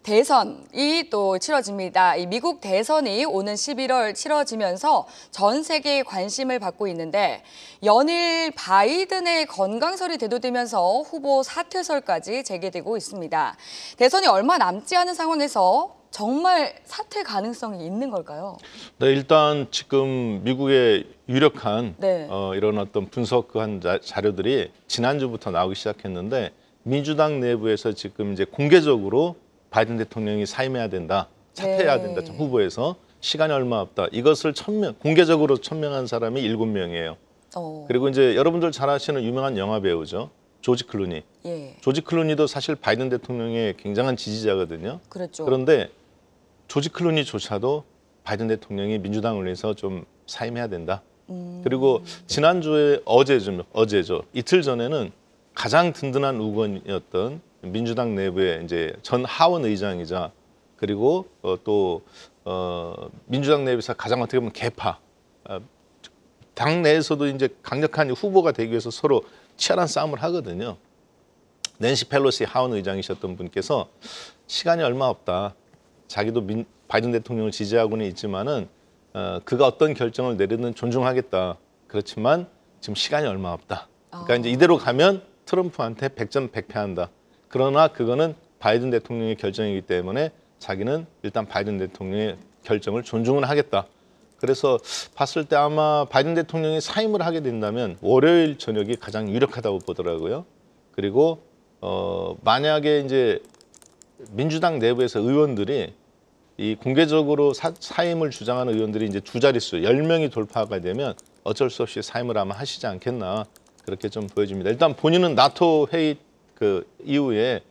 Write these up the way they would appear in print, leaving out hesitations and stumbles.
대선이 또 치러집니다. 이 미국 대선이 오는 11월 치러지면서 전 세계의 관심을 받고 있는데 연일 바이든의 건강설이 대두되면서 후보 사퇴설까지 제기되고 있습니다. 대선이 얼마 남지 않은 상황에서 정말 사퇴 가능성이 있는 걸까요? 네, 일단 지금 미국의 유력한 네. 이런 어떤 분석한 자료들이 지난주부터 나오기 시작했는데 민주당 내부에서 지금 이제 공개적으로 바이든 대통령이 사임해야 된다, 사퇴해야 된다, 후보에서 시간이 얼마 없다. 이것을 공개적으로 천명한 사람이 7명이에요. 그리고 이제 여러분들 잘 아시는 유명한 영화 배우죠. 조지 클루니. 예. 조지 클루니도 사실 바이든 대통령의 굉장한 지지자거든요. 그렇죠. 그런데 조지 클루니조차도 바이든 대통령이 민주당을 위해서 좀 사임해야 된다. 그리고 지난주에 어제죠. 이틀 전에는 가장 든든한 우건이었던 민주당 내부의 이제 전 하원 의장이자 그리고 또 민주당 내부에서 가장 어떻게 보면 개파 당 내에서도 이제 강력한 후보가 되기 위해서 서로 치열한 싸움을 하거든요. 낸시 펠로시 하원 의장이셨던 분께서 시간이 얼마 없다. 자기도 바이든 대통령을 지지하고는 있지만은 그가 어떤 결정을 내리든 존중하겠다. 그렇지만 지금 시간이 얼마 없다. 그러니까 이제 이대로 가면 트럼프한테 100전 100패한다. 그러나 그거는 바이든 대통령의 결정이기 때문에 자기는 일단 바이든 대통령의 결정을 존중을 하겠다. 그래서 봤을 때 아마 바이든 대통령이 사임을 하게 된다면 월요일 저녁이 가장 유력하다고 보더라고요. 그리고 만약에 이제 민주당 내부에서 의원들이 이 공개적으로 사임을 주장하는 의원들이 이제 두 자릿수 10명이 돌파가 되면 어쩔 수 없이 사임을 아마 하시지 않겠나 그렇게 좀 보여집니다. 일단 본인은 나토 회의 그 이후에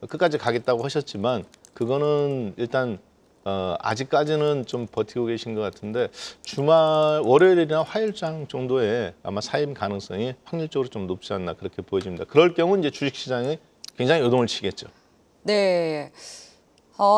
끝까지 가겠다고 하셨지만 그거는 일단 아직까지는 좀 버티고 계신 것 같은데 주말 월요일이나 화요일장 정도에 아마 사임 가능성이 확률적으로 좀 높지 않나 그렇게 보여집니다. 그럴 경우 이제 주식시장이 굉장히 요동을 치겠죠. 네.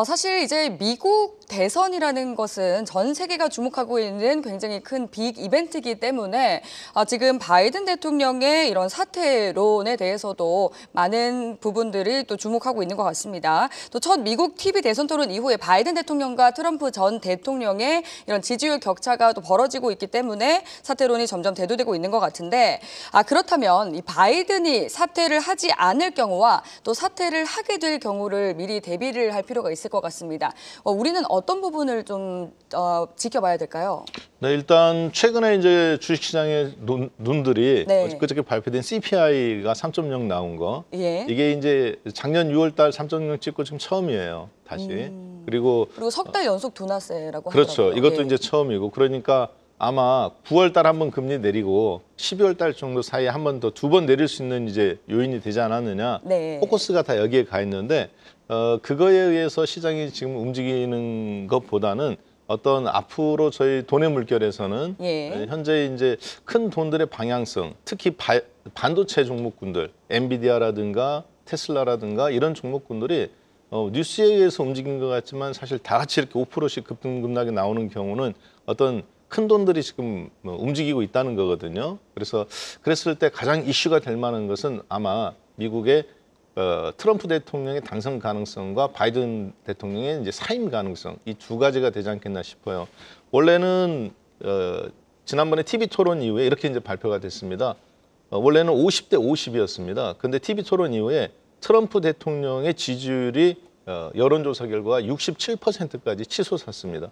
사실 이제 미국 대선이라는 것은 전 세계가 주목하고 있는 굉장히 큰 빅 이벤트이기 때문에 지금 바이든 대통령의 이런 사퇴론에 대해서도 많은 부분들이 또 주목하고 있는 것 같습니다. 또 첫 미국 TV 대선 토론 이후에 바이든 대통령과 트럼프 전 대통령의 이런 지지율 격차가 또 벌어지고 있기 때문에 사퇴론이 점점 대두되고 있는 것 같은데 그렇다면 이 바이든이 사퇴를 하지 않을 경우와 또 사퇴를 하게 될 경우를 미리 대비를 할 필요가 있을 것 같습니다. 우리는 어떤 부분을 좀 지켜봐야 될까요? 네, 일단 최근에 이제 주식시장의 눈들이 그저께 발표된 CPI가 3.0 나온 거. 예. 이게 이제 작년 6월달 3.0 찍고 지금 처음이에요. 다시. 그리고 석 달 연속 둔화세라고 그렇죠. 하더라고요. 이것도 예. 이제 처음이고 그러니까 아마 9월달 한번 금리 내리고 12월달 정도 사이에 한 번 더 2번 내릴 수 있는 이제 요인이 되지 않았느냐. 네. 포커스가 다 여기에 가 있는데 그거에 의해서 시장이 지금 움직이는 것보다는 어떤 앞으로 저희 돈의 물결에서는 현재 이제 큰 돈들의 방향성, 특히 반도체 종목군들, 엔비디아라든가 테슬라라든가 이런 종목군들이 뉴스에 의해서 움직인 것 같지만 사실 다 같이 이렇게 5%씩 급등급락이 나오는 경우는 어떤 큰 돈들이 지금 움직이고 있다는 거거든요. 그래서 그랬을 때 가장 이슈가 될 만한 것은 아마 미국의 트럼프 대통령의 당선 가능성과 바이든 대통령의 이제 사임 가능성 이 두 가지가 되지 않겠나 싶어요. 원래는 지난번에 TV 토론 이후에 이렇게 이제 발표가 됐습니다. 원래는 50대 50이었습니다. 근데 TV 토론 이후에 트럼프 대통령의 지지율이 여론조사 결과 67%까지 치솟았습니다.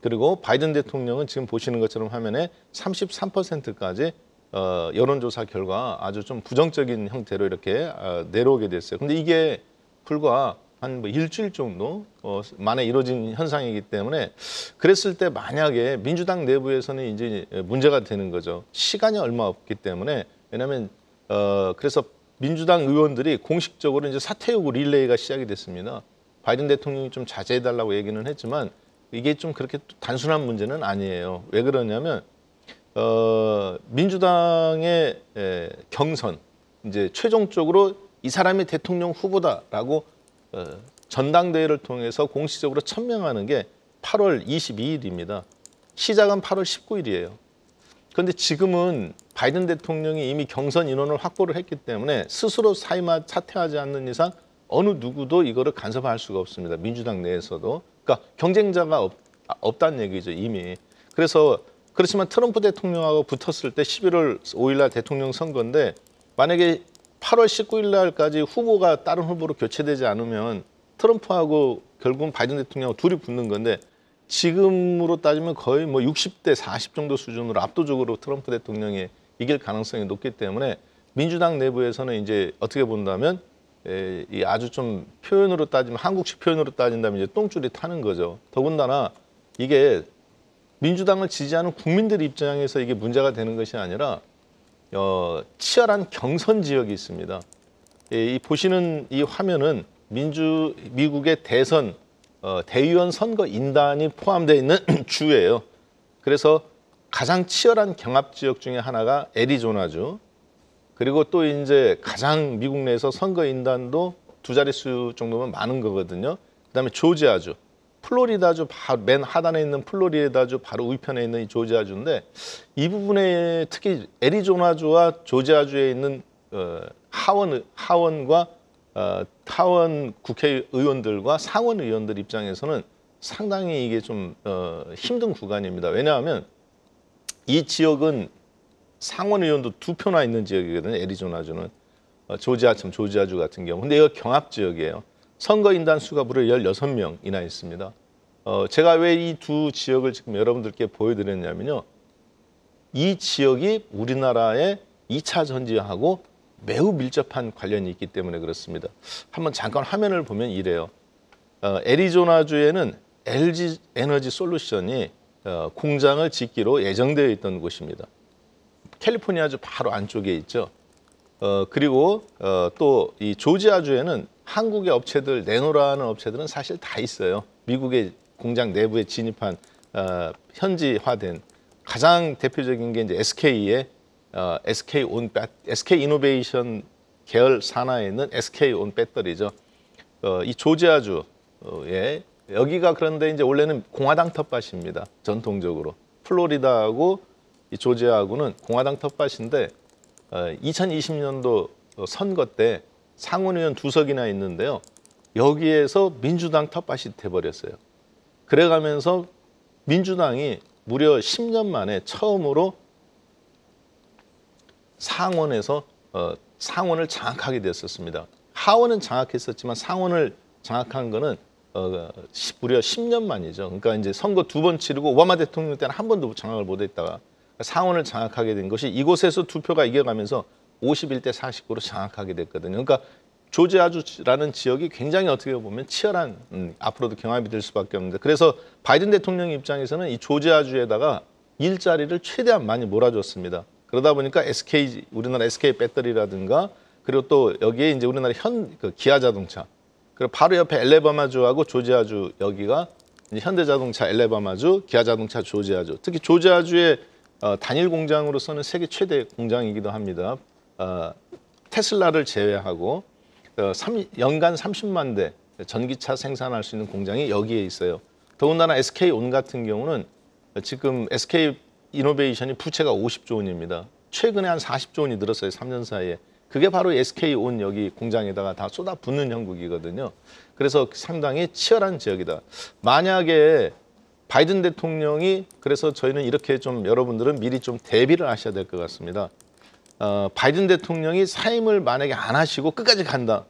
그리고 바이든 대통령은 지금 보시는 것처럼 화면에 33%까지 여론조사 결과 아주 좀 부정적인 형태로 이렇게 내려오게 됐어요. 근데 이게 불과 한 뭐 일주일 정도 만에 이루어진 현상이기 때문에 그랬을 때 만약에 민주당 내부에서는 이제 문제가 되는 거죠. 시간이 얼마 없기 때문에 왜냐하면 그래서 민주당 의원들이 공식적으로 이제 사퇴 요구 릴레이가 시작이 됐습니다. 바이든 대통령이 좀 자제해달라고 얘기는 했지만 이게 좀 그렇게 단순한 문제는 아니에요. 왜 그러냐면 민주당의 경선 이제 최종적으로 이 사람이 대통령 후보다라고 전당대회를 통해서 공식적으로 천명하는 게 8월 22일입니다. 시작은 8월 19일이에요. 그런데 지금은 바이든 대통령이 이미 경선 인원을 확보를 했기 때문에 스스로 사퇴하지 않는 이상 어느 누구도 이거를 간섭할 수가 없습니다. 민주당 내에서도. 그러니까 경쟁자가 없다는 얘기죠, 이미. 그래서 그렇지만 트럼프 대통령하고 붙었을 때 11월 5일 날 대통령 선거인데 만약에 8월 19일 날까지 후보가 다른 후보로 교체되지 않으면 트럼프하고 결국은 바이든 대통령하고 둘이 붙는 건데 지금으로 따지면 거의 뭐 60대 40 정도 수준으로 압도적으로 트럼프 대통령이 이길 가능성이 높기 때문에 민주당 내부에서는 이제 어떻게 본다면 이 아주 좀 표현으로 따지면 한국식 표현으로 따진다면 이제 똥줄이 타는 거죠. 더군다나 이게 민주당을 지지하는 국민들 입장에서 이게 문제가 되는 것이 아니라 치열한 경선 지역이 있습니다. 이 보시는 이 화면은 미국의 대선 대의원 선거 인단이 포함되어 있는 주예요. 그래서 가장 치열한 경합 지역 중에 하나가 애리조나주. 그리고 또 이제 가장 미국 내에서 선거 인단도 두 자릿수 정도면 많은 거거든요. 그다음에 조지아주, 플로리다주 맨 하단에 있는 플로리다주 바로 우편에 있는 이 조지아주인데 이 부분에 특히 애리조나주와 조지아주에 있는 하원과 하원 국회의원들과 상원 의원들 입장에서는 상당히 이게 좀 힘든 구간입니다. 왜냐하면 이 지역은 상원 의원도 2표나 있는 지역이거든요. 애리조나주는 조지아주 같은 경우. 근데 이거 경합 지역이에요. 선거인단 수가 무려 16명이나 있습니다. 제가 왜 이 두 지역을 지금 여러분들께 보여드렸냐면요. 이 지역이 우리나라의 2차 전지하고 매우 밀접한 관련이 있기 때문에 그렇습니다. 한번 잠깐 화면을 보면 이래요. 애리조나주에는 LG 에너지 솔루션이 공장을 짓기로 예정되어 있던 곳입니다. 캘리포니아주 바로 안쪽에 있죠. 그리고 또 이 조지아주에는 한국의 업체들, 내노라는 업체들은 사실 다 있어요. 미국의 공장 내부에 진입한 현지화된 가장 대표적인 게 이제 SK의 SK 이노베이션 계열 산하에 있는 SK 온 배터리죠. 이 조지아주에 여기가 그런데 이제 원래는 공화당 텃밭입니다. 전통적으로 플로리다하고 이 조지아하고는 공화당 텃밭인데 2020년도 선거 때 상원의원 2석이나 있는데요. 여기에서 민주당 텃밭이 돼버렸어요. 그래가면서 민주당이 무려 10년 만에 처음으로 상원에서 상원을 장악하게 됐었습니다. 하원은 장악했었지만 상원을 장악한 거는 무려 10년 만이죠. 그러니까 이제 선거 2번 치르고 오바마 대통령 때는 한 번도 장악을 못했다가 상원을 장악하게 된 것이 이곳에서 투표가 이겨가면서 51대 49로 장악하게 됐거든요. 그러니까 조지아주라는 지역이 굉장히 어떻게 보면 치열한 앞으로도 경합이 될 수밖에 없는데 그래서 바이든 대통령 입장에서는 이 조지아주에다가 일자리를 최대한 많이 몰아줬습니다. 그러다 보니까 우리나라 SK 배터리라든가 그리고 또 여기에 이제 우리나라 기아 자동차 그리고 바로 옆에 엘레바마주하고 조지아주 여기가 이제 현대자동차 엘레바마주, 기아 자동차 조지아주. 특히 조지아주의 단일 공장으로서는 세계 최대 공장이기도 합니다. 테슬라를 제외하고 연간 30만 대 전기차 생산할 수 있는 공장이 여기에 있어요. 더군다나 SK온 같은 경우는 지금 SK 이노베이션이 부채가 50조 원입니다. 최근에 한 40조 원이 늘었어요. 3년 사이에. 그게 바로 SK온 여기 공장에다가 다 쏟아붓는 형국이거든요. 그래서 상당히 치열한 지역이다. 만약에 바이든 대통령이 그래서 저희는 이렇게 좀 여러분들은 미리 좀 대비를 하셔야 될 것 같습니다. 바이든 대통령이 사임을 만약에 안 하시고 끝까지 간다.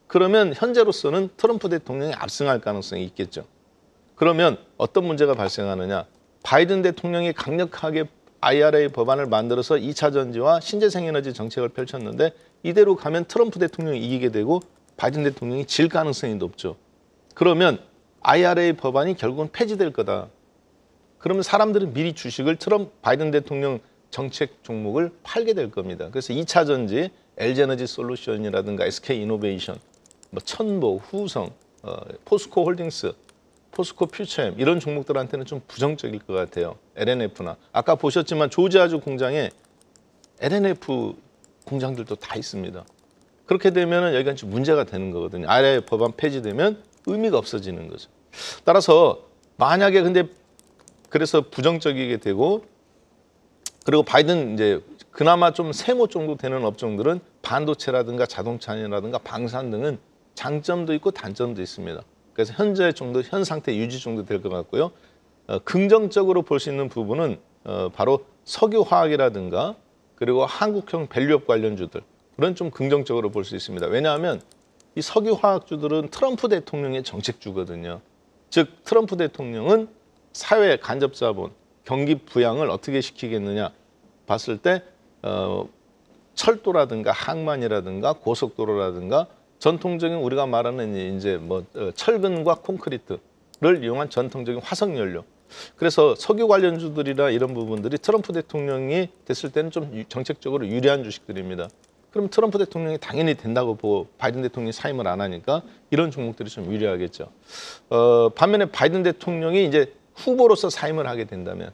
그러면 현재로서는 트럼프 대통령이 압승할 가능성이 있겠죠. 그러면 어떤 문제가 발생하느냐. 바이든 대통령이 강력하게 IRA 법안을 만들어서 2차 전지와 신재생에너지 정책을 펼쳤는데 이대로 가면 트럼프 대통령이 이기게 되고 바이든 대통령이 질 가능성이 높죠. 그러면 IRA 법안이 결국은 폐지될 거다. 그러면 사람들은 미리 주식을 바이든 대통령 정책 종목을 팔게 될 겁니다. 그래서 2차 전지, LG에너지 솔루션이라든가 SK 이노베이션, 천보, 후성, 포스코 홀딩스, 포스코 퓨처엠 이런 종목들한테는 좀 부정적일 것 같아요. LNF나 아까 보셨지만 조지아주 공장에 LNF 공장들도 다 있습니다. 그렇게 되면 여기가 좀 문제가 되는 거거든요. IRA 법안 폐지되면 의미가 없어지는 거죠. 따라서 만약에 근데 그래서 부정적이게 되고 그리고 바이든 이제 그나마 좀 세모 정도 되는 업종들은 반도체라든가 자동차라든가 방산 등은 장점도 있고 단점도 있습니다. 그래서 현재 정도, 현 상태 유지 정도 될 것 같고요. 긍정적으로 볼 수 있는 부분은 바로 석유화학이라든가 그리고 한국형 밸류업 관련주들 그런 좀 긍정적으로 볼 수 있습니다. 왜냐하면 이 석유화학주들은 트럼프 대통령의 정책주거든요. 즉 트럼프 대통령은 사회 간접자본, 경기 부양을 어떻게 시키겠느냐 봤을 때 철도라든가 항만이라든가 고속도로라든가 전통적인 우리가 말하는 이제 뭐 철근과 콘크리트를 이용한 전통적인 화석 연료. 그래서 석유 관련주들이나 이런 부분들이 트럼프 대통령이 됐을 때는 좀 정책적으로 유리한 주식들입니다. 그럼 트럼프 대통령이 당연히 된다고 보고 바이든 대통령이 사임을 안 하니까 이런 종목들이 좀 유리하겠죠. 반면에 바이든 대통령이 이제 후보로서 사임을 하게 된다면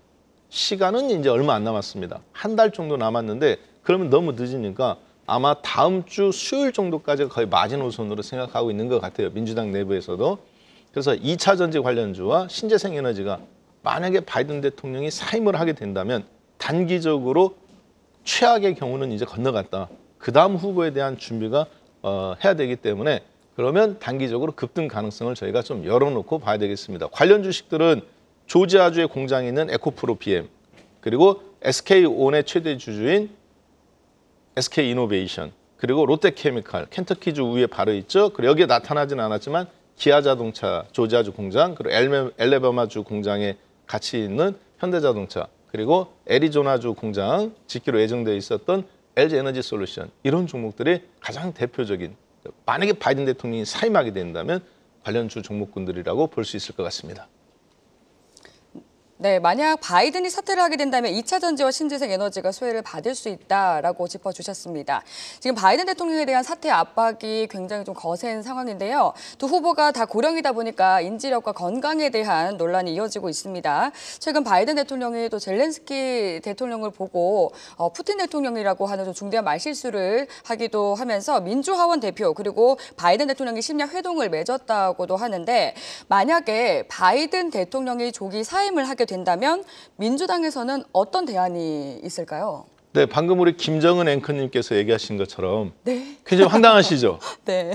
시간은 이제 얼마 안 남았습니다. 한 달 정도 남았는데 그러면 너무 늦으니까 아마 다음 주 수요일 정도까지가 거의 마지노선으로 생각하고 있는 것 같아요. 민주당 내부에서도. 그래서 2차 전지 관련주와 신재생 에너지가 만약에 바이든 대통령이 사임을 하게 된다면 단기적으로 최악의 경우는 이제 건너갔다. 그 다음 후보에 대한 준비가 해야 되기 때문에 그러면 단기적으로 급등 가능성을 저희가 좀 열어놓고 봐야 되겠습니다. 관련 주식들은 조지아주에 공장이 있는 에코프로 PM 그리고 SK온의 최대 주주인 SK이노베이션 그리고 롯데케미칼, 켄터키주 위에 바로 있죠. 그리고 여기에 나타나지는 않았지만 기아자동차 조지아주 공장 그리고 엘레바마주 공장에 같이 있는 현대자동차 그리고 애리조나주 공장 짓기로 예정되어 있었던 LG에너지솔루션 이런 종목들이 가장 대표적인 만약에 바이든 대통령이 사임하게 된다면 관련주 종목군들이라고 볼 수 있을 것 같습니다. 네, 만약 바이든이 사퇴를 하게 된다면 2차 전지와 신재생 에너지가 수혜를 받을 수 있다라고 짚어주셨습니다. 지금 바이든 대통령에 대한 사퇴 압박이 굉장히 좀 거센 상황인데요. 두 후보가 다 고령이다 보니까 인지력과 건강에 대한 논란이 이어지고 있습니다. 최근 바이든 대통령이 또 젤렌스키 대통령을 보고 푸틴 대통령이라고 하는 좀 중대한 말실수를 하기도 하면서 민주하원 대표 그리고 바이든 대통령이 심야 회동을 맺었다고도 하는데 만약에 바이든 대통령이 조기 사임을 하게 된다면 민주당에서는 어떤 대안이 있을까요? 네, 방금 우리 김정은 앵커님께서 얘기하신 것처럼 네. 굉장히 황당하시죠? 네.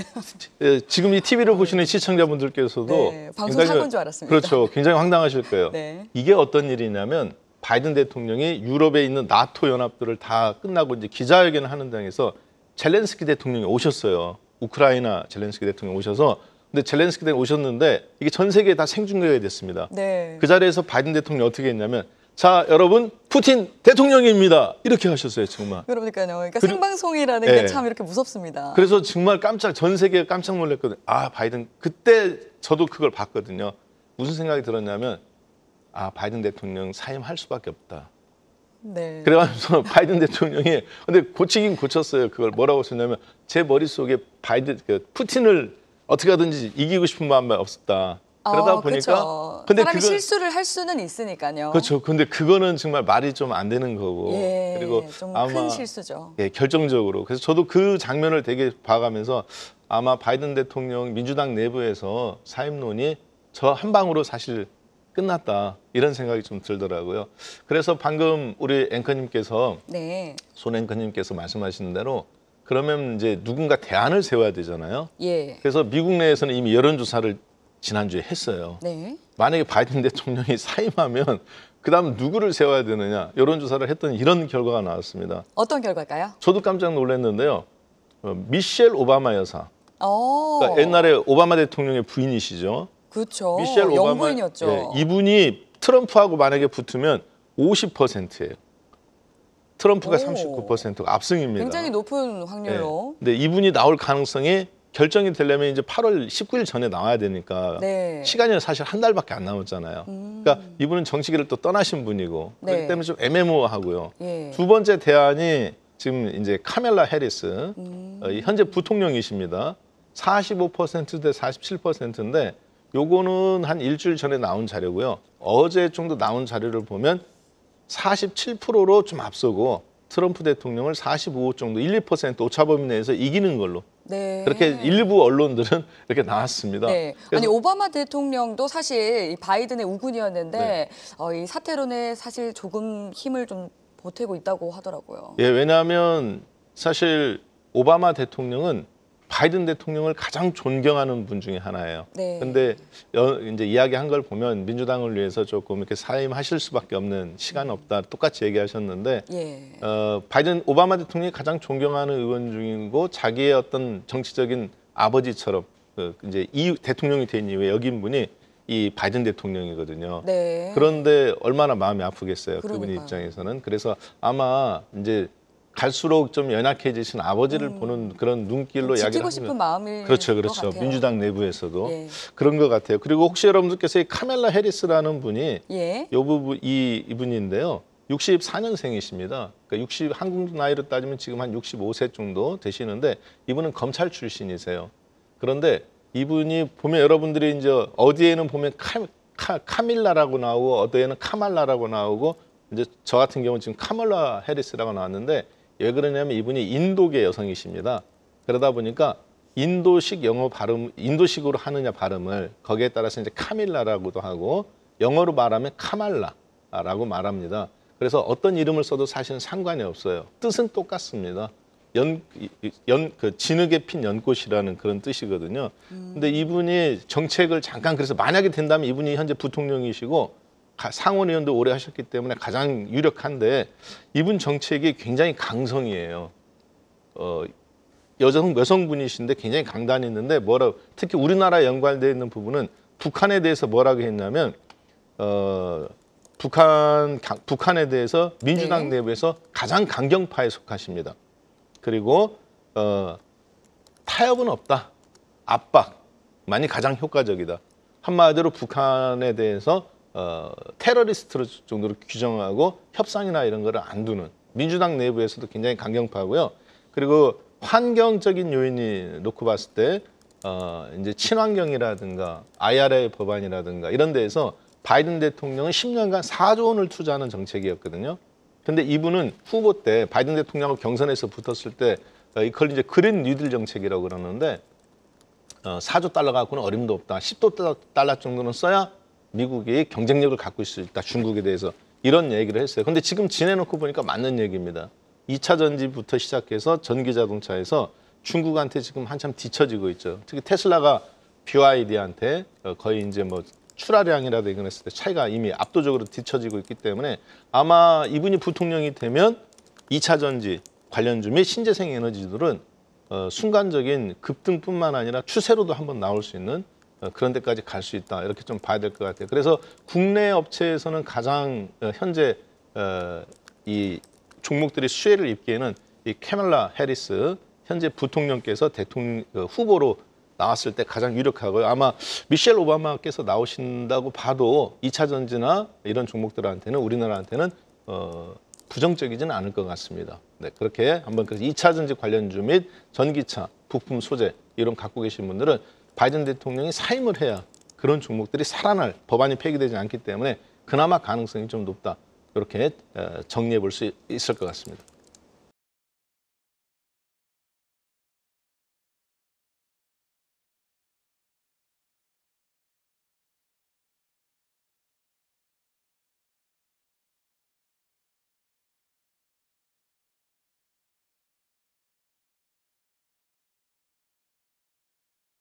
지금 이 TV를 보시는 시청자분들께서도 네, 방송 사고인 줄 알았습니다. 그렇죠. 굉장히 황당하실 거예요. 네. 이게 어떤 일이냐면 바이든 대통령이 유럽에 있는 나토 연합들을 다 끝나고 이제 기자회견을 하는 당에서 젤렌스키 대통령이 오셨어요. 우크라이나 젤렌스키 대통령이 오셔서 근데 젤렌스키 대통령이 오셨는데 이게 전 세계에 다 생중계가 됐습니다. 네. 그 자리에서 바이든 대통령이 어떻게 했냐면 자 여러분 푸틴 대통령입니다 이렇게 하셨어요 정말. 그러니까요. 그러니까 생방송이라는 게 참 이렇게 무섭습니다. 그래서 정말 전 세계가 깜짝 놀랐거든요. 아 바이든 그때 저도 그걸 봤거든요. 무슨 생각이 들었냐면 아 바이든 대통령 사임할 수밖에 없다. 네. 그래가지고 바이든 대통령이 근데 고치긴 고쳤어요. 그걸 뭐라고 썼냐면 제 머릿속에 푸틴을 어떻게 하든지 이기고 싶은 마음만 없었다. 그러다 보니까 그렇죠. 근데 사람이 실수를 할 수는 있으니까요. 그렇죠. 근데 그거는 정말 말이 좀 안 되는 거고 예, 그리고 좀 아마 큰 실수죠. 예, 결정적으로 그래서 저도 그 장면을 되게 봐가면서 아마 바이든 대통령 민주당 내부에서 사임론이 저 한 방으로 사실 끝났다 이런 생각이 좀 들더라고요. 그래서 방금 우리 앵커님께서 네. 손 앵커님께서 말씀하신 대로 그러면 이제 누군가 대안을 세워야 되잖아요. 예. 그래서 미국 내에서는 이미 여론조사를 지난주에 했어요. 네. 만약에 바이든 대통령이 사임하면 그다음 누구를 세워야 되느냐 여론조사를 했더니 이런 결과가 나왔습니다. 어떤 결과일까요? 저도 깜짝 놀랐는데요. 미셸 오바마 여사. 그러니까 옛날에 오바마 대통령의 부인이시죠. 그렇죠. 미셸 오바마 영부인이었죠. 예, 이분이 트럼프하고 만약에 붙으면 50%예요. 트럼프가 39%가 압승입니다. 굉장히 높은 확률로. 네. 근데 이분이 나올 가능성이 결정이 되려면 이제 8월 19일 전에 나와야 되니까 네. 시간이 사실 한 달밖에 안 남았잖아요. 그러니까 이분은 정치계를 또 떠나신 분이고 네. 그렇기 때문에 좀 애매모호하고요. 예. 두 번째 대안이 지금 이제 카멜라 해리스 현재 부통령이십니다. 45%대 47%인데 요거는 한 일주일 전에 나온 자료고요. 어제 정도 나온 자료를 보면 47%로 좀 앞서고 트럼프 대통령을 45 정도 1, 2% 오차범위 내에서 이기는 걸로 네. 그렇게 일부 언론들은 이렇게 나왔습니다. 네. 아니 오바마 대통령도 사실 이 바이든의 우군이었는데 네. 이 사태론에 사실 조금 힘을 좀 보태고 있다고 하더라고요. 예, 왜냐하면 사실 오바마 대통령은 바이든 대통령을 가장 존경하는 분 중에 하나예요. 네. 근데 이제 이야기한 걸 보면 민주당을 위해서 조금 이렇게 사임하실 수밖에 없는 시간 없다. 똑같이 얘기하셨는데 예. 오바마 대통령이 가장 존경하는 의원 중이고 자기의 어떤 정치적인 아버지처럼 이제 대통령이 된 이후에 여긴 분이 이 바이든 대통령이거든요. 네. 그런데 얼마나 마음이 아프겠어요. 그분 그러니까요. 입장에서는. 그래서 아마 이제 갈수록 좀 연약해지신 아버지를 보는 그런 눈길로 이야기를 지키고 하면 싶은 마음일 그렇죠, 것 그렇죠. 같아요. 민주당 내부에서도 예. 그런 것 같아요. 그리고 혹시 여러분들께서 이 카멜라 해리스라는 분이 예. 이분인데요. 64년생이십니다. 그러니까 한국 나이로 따지면 지금 한 65세 정도 되시는데 이분은 검찰 출신이세요. 그런데 이분이 보면 여러분들이 이제 어디에는 보면 카밀라라고 나오고 어디에는 카말라라고 나오고 이제 저 같은 경우는 지금 카멀라 해리스라고 나왔는데 왜 그러냐면 이분이 인도계 여성이십니다. 그러다 보니까 인도식 영어 발음, 인도식으로 하느냐 발음을 거기에 따라서 이제 카밀라라고도 하고 영어로 말하면 카말라라고 말합니다. 그래서 어떤 이름을 써도 사실은 상관이 없어요. 뜻은 똑같습니다. 진흙에 핀 연꽃이라는 그런 뜻이거든요. 근데 이분이 정책을 잠깐 그래서 만약에 된다면 이분이 현재 부통령이시고 상원의원도 오래 하셨기 때문에 가장 유력한데 이분 정책이 굉장히 강성이에요. 여성분이신데 굉장히 강단이 있는데 특히 우리나라에 연관되어 있는 부분은 북한에 대해서 뭐라고 했냐면 북한에 대해서 민주당 네. 내부에서 가장 강경파에 속하십니다. 그리고 타협은 없다. 압박만이 가장 효과적이다. 한마디로 북한에 대해서 테러리스트 정도로 규정하고 협상이나 이런 거를 안 두는 민주당 내부에서도 굉장히 강경파고요. 그리고 환경적인 요인이 놓고 봤을 때 이제 친환경이라든가 IRA 법안이라든가 이런 데에서 바이든 대통령은 10년간 4조 원을 투자하는 정책이었거든요. 근데 이분은 후보 때 바이든 대통령하고 경선에서 붙었을 때 이걸 이제 그린 뉴딜 정책이라고 그러는데 4조 달러 갖고는 어림도 없다. 10조 달러 정도는 써야 미국이 경쟁력을 갖고 있을 수 있다. 중국에 대해서 이런 얘기를 했어요. 근데 지금 지내놓고 보니까 맞는 얘기입니다. 2차 전지부터 시작해서 전기 자동차에서 중국한테 지금 한참 뒤처지고 있죠. 특히 테슬라가 BYD한테 거의 이제 뭐 출하량이라도 이건 했을 때 차이가 이미 압도적으로 뒤처지고 있기 때문에 아마 이분이 부통령이 되면 2차 전지 관련주 및 신재생 에너지들은 순간적인 급등뿐만 아니라 추세로도 한번 나올 수 있는 그런 데까지 갈 수 있다. 이렇게 좀 봐야 될 것 같아요. 그래서 국내 업체에서는 가장 현재 이 종목들이 수혜를 입기에는 이 카멜라 해리스 현재 부통령께서 대통령 후보로 나왔을 때 가장 유력하고요. 아마 미셸 오바마께서 나오신다고 봐도 2차 전지나 이런 종목들한테는 우리나라한테는 부정적이지는 않을 것 같습니다. 네, 그렇게 한번 2차 전지 관련주 및 전기차, 부품 소재 이런 갖고 계신 분들은 바이든 대통령이 사임을 해야 그런 종목들이 살아날 법안이 폐기되지 않기 때문에 그나마 가능성이 좀 높다. 이렇게 정리해 볼 수 있을 것 같습니다.